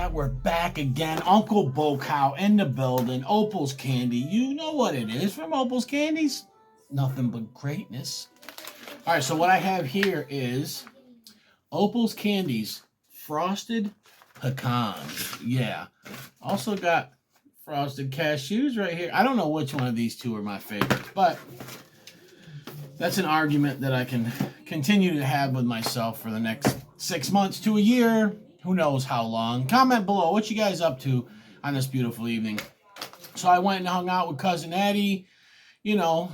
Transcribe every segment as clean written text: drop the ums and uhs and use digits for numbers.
Yeah, we're back again. Uncle Bocow in the building. Opal's Candy. You know what it is from Opal's Candies. Nothing but greatness. All right, so what I have here is Opal's Candies Frosted Pecans. Yeah. Also got frosted cashews right here. I don't know which one of these two are my favorite, but that's an argument that I can continue to have with myself for the next 6 months to a year. Who knows how long. Comment below what you guys up to on this beautiful evening. So I went and hung out with Cousin Eddie, you know,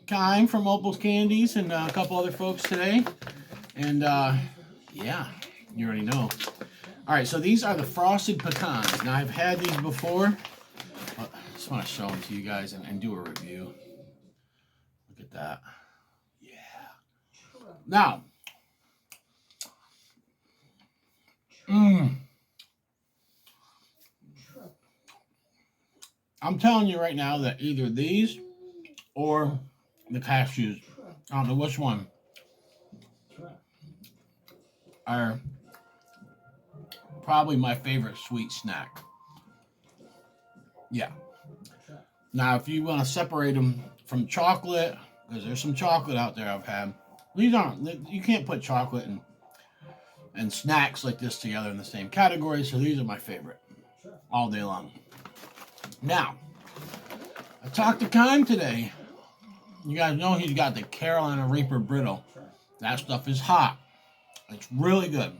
Kime from Opal's Candies, and a couple other folks today. And yeah, you already know. All right, so these are the frosted pecans. Now I've had these before. I just want to show them to you guys and do a review. Look at that. Yeah. Now, I'm telling you right now that either these or the cashews, I don't know which one, are probably my favorite sweet snack. Yeah. Now, if you want to separate them from chocolate, because there's some chocolate out there I've had. These aren't, you can't put chocolate and snacks like this together in the same category, so these are my favorite all day long. Now, I talked to Kime today. You guys know he's got the Carolina Reaper Brittle. That stuff is hot. It's really good.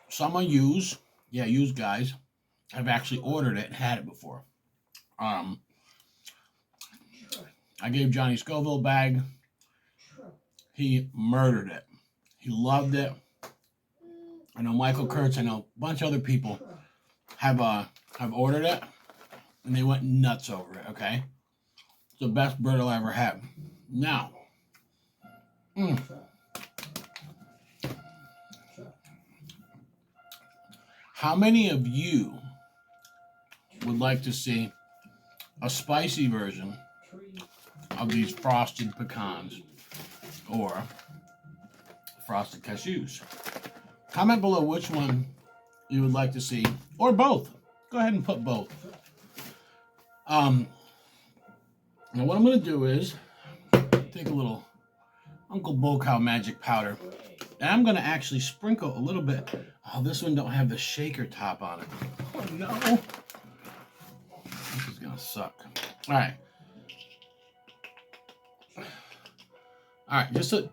Some I use guys, I've actually ordered it and had it before. I gave Johnny Scoville a bag. He murdered it. He loved it. I know Michael Kurtz, I know a bunch of other people have ordered it, and they went nuts over it, okay? It's the best brittle I ever had. Now, how many of you would like to see a spicy version of these frosted pecans or frosted cashews? Comment below which one you would like to see, or both. Go ahead and put both. Now what I'm going to do is take a little Uncle Bocow magic powder, and I'm going to actually sprinkle a little bit. Oh, this one don't have the shaker top on it. Oh no, this is going to suck. All right, just a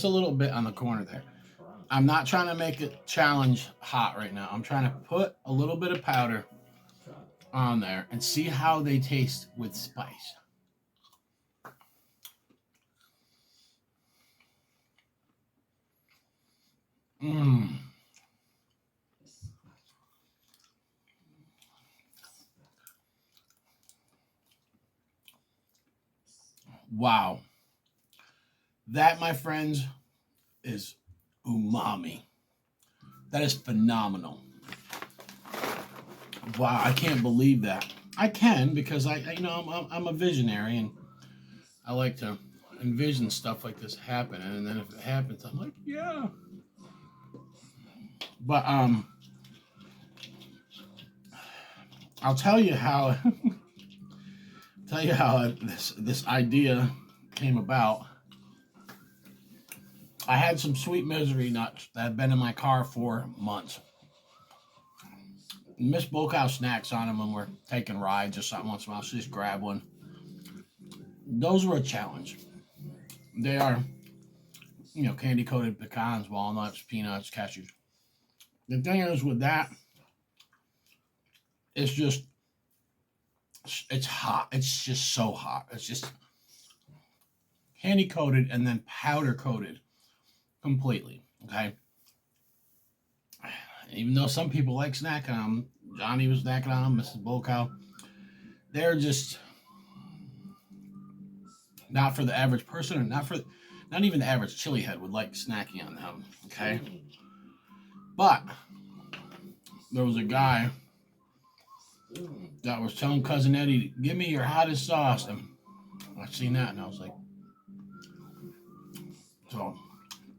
little bit on the corner there. I'm not trying to make it challenge hot right now. I'm trying to put a little bit of powder on there and see how they taste with spice. Wow. That, my friends, is umami. That is phenomenal. Wow, I can't believe that. I can, because I'm a visionary, and I like to envision stuff like this happening, and then if it happens, I'm like, yeah. But I'll tell you how this idea came about. I had some sweet misery nuts that had been in my car for months. Miss Bocow snacks on them when we're taking rides or something once in a while. So just grab one. Those were a challenge. They are, candy coated pecans, walnuts, peanuts, cashews. The thing is with that, it's hot. It's just so hot. It's just candy coated and then powder coated completely. Okay. Even though some people like snacking on them, Johnny was snacking on them, Mrs. Bocow, they're just not for the average person, or not even the average chili head would like snacking on them. Okay. But there was a guy that was telling Cousin Eddie, give me your hottest sauce. And I seen that and I was like, so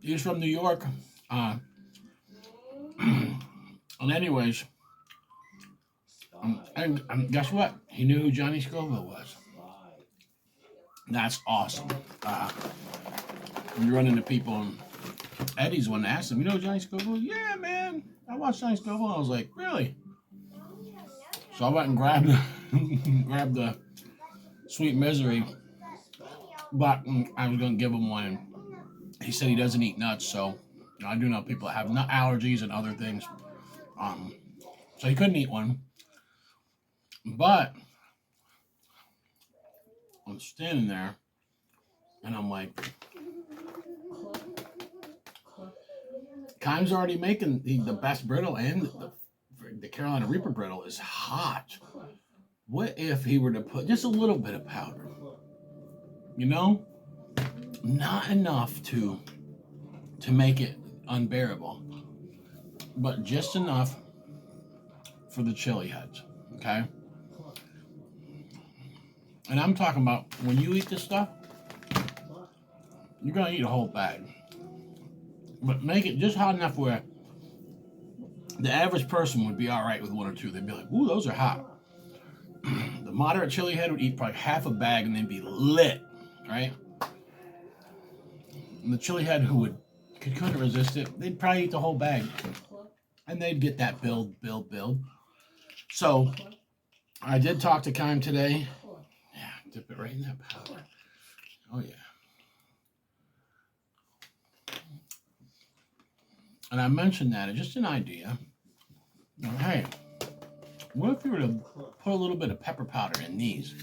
he's from New York. And anyways, and guess what? He knew who Johnny Scoville was. That's awesome. You run into people, and Eddie's one that asked him, you know Johnny Scoville? Yeah, man. I watched Johnny Scoville. I was like, really? So I went and grabbed the Sweet Misery, but I was going to give him one. And he said he doesn't eat nuts, so I do know people that have nut allergies and other things. So he couldn't eat one. But I'm standing there, and I'm like, Kime's already making the best brittle, and the Carolina Reaper brittle is hot. What if he were to put just a little bit of powder? You know? Not enough to make it unbearable, but just enough for the chili heads, okay? And I'm talking about when you eat this stuff, you're gonna eat a whole bag. But make it just hot enough where the average person would be all right with one or two. They'd be like, ooh, those are hot. The moderate chili head would eat probably half a bag and then be lit, right? And the chili head who couldn't resist it, they'd probably eat the whole bag. And they'd get that build. So I did talk to Kime today. Yeah, dip it right in that powder. Oh, yeah. And I mentioned that, it's just an idea. Hey, what if you were to put a little bit of pepper powder in these?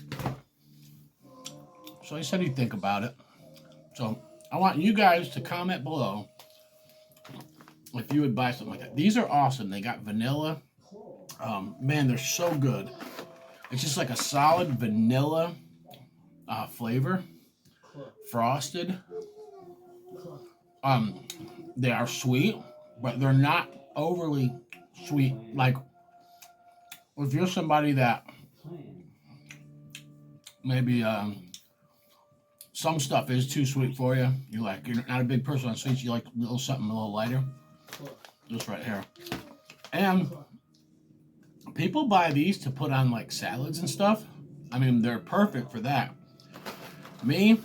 So he said he'd think about it. So I want you guys to comment below if you would buy something like that. These are awesome. They got vanilla. Man, they're so good. It's just like a solid vanilla flavor. Frosted. They are sweet, but they're not overly sweet. Like, if you're somebody that maybe some stuff is too sweet for you, you're not a big person on sweets, you like something a little lighter, this right here. And people buy these to put on like salads and stuff. I mean, they're perfect for that. Me,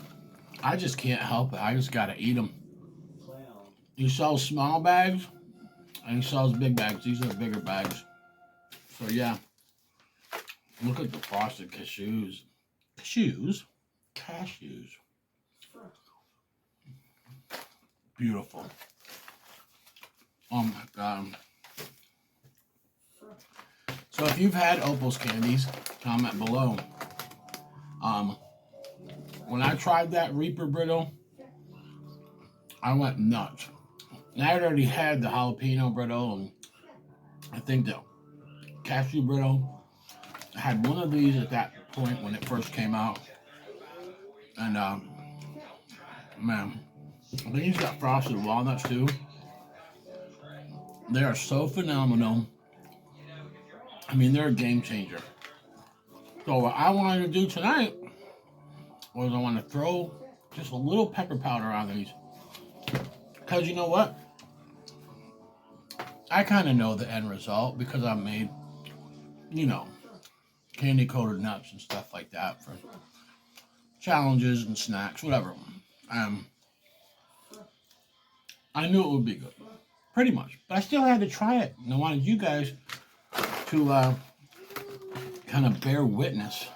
I just can't help it. I just gotta eat them. He sells small bags and he sells big bags. These are bigger bags. So yeah, look at the frosted cashews. Cashews. Beautiful. Oh my God. So if you've had Opal's candies, comment below. When I tried that Reaper brittle, I went nuts. And I had already had the jalapeno brittle, and I think the cashew brittle. I had one of these at that point when it first came out. And man, I think he's got frosted walnuts too. They are so phenomenal. I mean, they're a game changer. So what I wanted to do tonight was I want to throw just a little pepper powder on these. Because you know what? I kind of know the end result because I've made, candy coated nuts and stuff like that for challenges and snacks, whatever. I knew it would be good, pretty much. But I still had to try it. And I wanted you guys to kind of bear witness,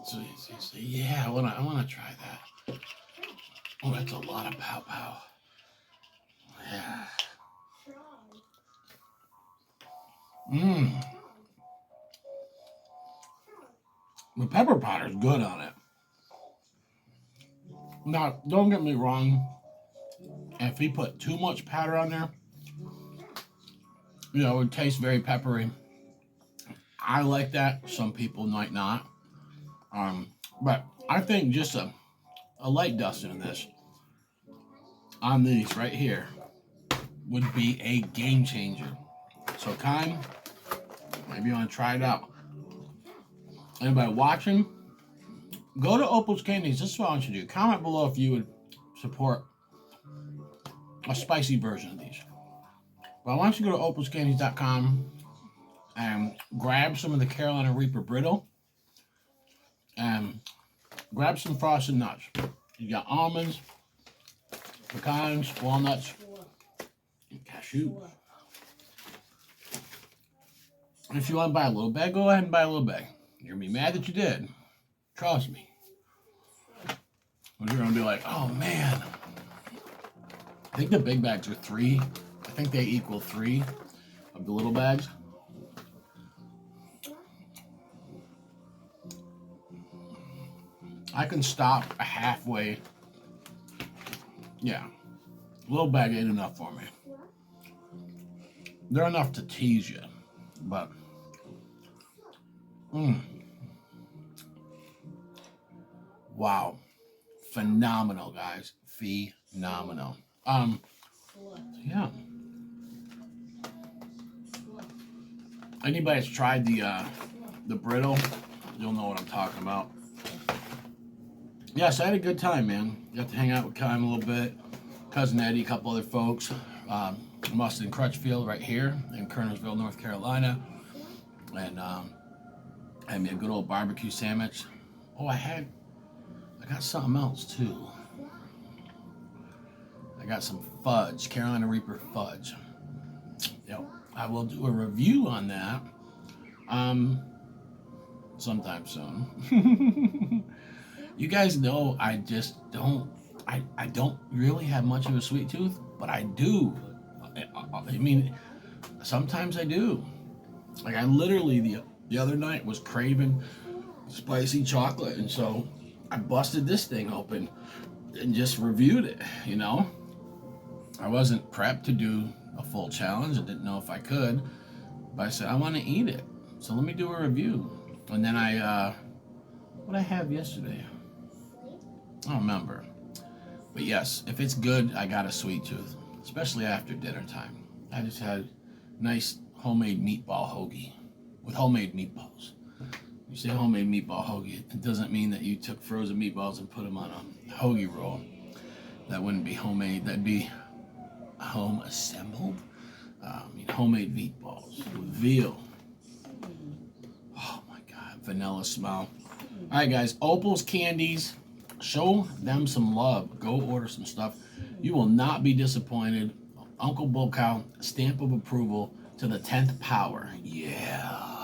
So yeah, I want to try that. Oh, that's a lot of pow pow. Yeah. The pepper powder's good on it. Now, don't get me wrong. If he put too much powder on there, it would taste very peppery. I like that. Some people might not. But I think just a light dusting of this on these right here would be a game changer. So, Kime, maybe you want to try it out. Anybody watching, go to Opal's Candies. This is what I want you to do. Comment below if you would support a spicy version of these. But I want you to go to opalscandies.com and grab some of the Carolina Reaper Brittle and grab some frosted nuts. You got almonds, pecans, walnuts, and cashews. If you want to buy a little bag, go ahead and buy a little bag. You're going to be mad that you did. Trust me. But you're going to be like, oh man. I think the big bags are 3. I think they equal 3 of the little bags. I can stop halfway. Yeah. Little bag ain't enough for me. They're enough to tease you. But wow. Phenomenal, guys. Phenomenal. Yeah. Anybody that's tried the brittle, you'll know what I'm talking about. Yes, I had a good time, man. Got to hang out with Kyle a little bit. Cousin Eddie, a couple other folks. Mustard and Crutchfield right here in Kernersville, North Carolina. And I had me a good old barbecue sandwich. Oh, I got something else too. I got some fudge, Carolina Reaper fudge. Yep, I will do a review on that sometime soon. You guys know I just don't, I don't really have much of a sweet tooth, but I do. I mean, sometimes I do. Like I literally the other night was craving spicy chocolate, and so I busted this thing open and just reviewed it, you know. I wasn't prepped to do a full challenge. I didn't know if I could, but I said I want to eat it, so let me do a review. And then what did I have yesterday? I don't remember. But yes, if it's good, I got a sweet tooth, especially after dinner time. I just had nice homemade meatball hoagie with homemade meatballs. You say homemade meatball hoagie, it doesn't mean that you took frozen meatballs and put them on a hoagie roll. That wouldn't be homemade. That'd be home assembled. Homemade meatballs with veal. Oh my God, vanilla smell. All right, guys, Opal's Candies. Show them some love. Go order some stuff. You will not be disappointed. Uncle Bull Cow, stamp of approval to the 10th power. Yeah.